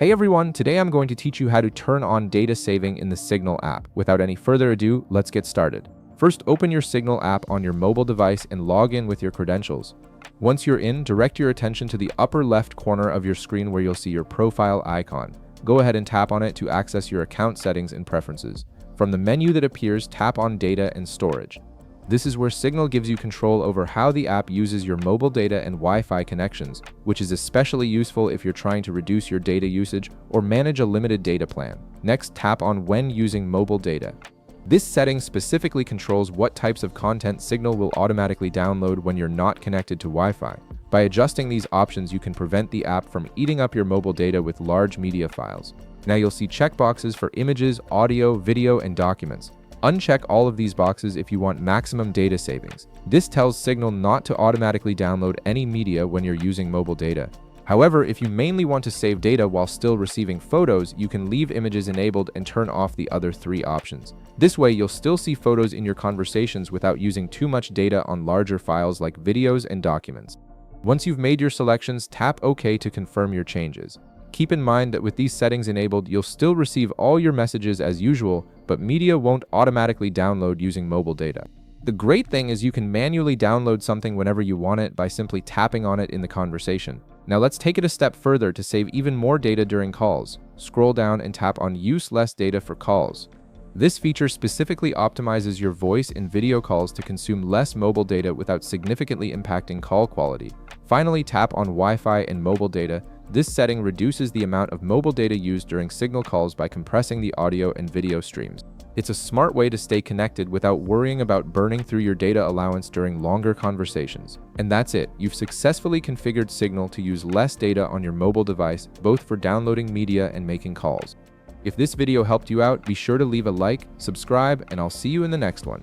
Hey everyone, today I'm going to teach you how to turn on data saving in the Signal app. Without any further ado, let's get started. First, open your Signal app on your mobile device and log in with your credentials. Once you're in, direct your attention to the upper left corner of your screen where you'll see your profile icon. Go ahead and tap on it to access your account settings and preferences. From the menu that appears, tap on Data and Storage. This is where Signal gives you control over how the app uses your mobile data and Wi-Fi connections, which is especially useful if you're trying to reduce your data usage or manage a limited data plan. Next, tap on When using mobile data. This setting specifically controls what types of content Signal will automatically download when you're not connected to Wi-Fi. By adjusting these options, you can prevent the app from eating up your mobile data with large media files. Now you'll see checkboxes for images, audio, video, and documents. Uncheck all of these boxes if you want maximum data savings. This tells Signal not to automatically download any media when you're using mobile data. However, if you mainly want to save data while still receiving photos, you can leave images enabled and turn off the other three options. This way, you'll still see photos in your conversations without using too much data on larger files like videos and documents. Once you've made your selections, tap OK to confirm your changes. Keep in mind that with these settings enabled, you'll still receive all your messages as usual, but media won't automatically download using mobile data. The great thing is you can manually download something whenever you want it by simply tapping on it in the conversation. Now let's take it a step further to save even more data during calls. Scroll down and tap on Use Less Data for Calls. This feature specifically optimizes your voice and video calls to consume less mobile data without significantly impacting call quality. Finally, tap on Wi-Fi and mobile data. This setting reduces the amount of mobile data used during Signal calls by compressing the audio and video streams. It's a smart way to stay connected without worrying about burning through your data allowance during longer conversations. And that's it. You've successfully configured Signal to use less data on your mobile device, both for downloading media and making calls. If this video helped you out, be sure to leave a like, subscribe, and I'll see you in the next one.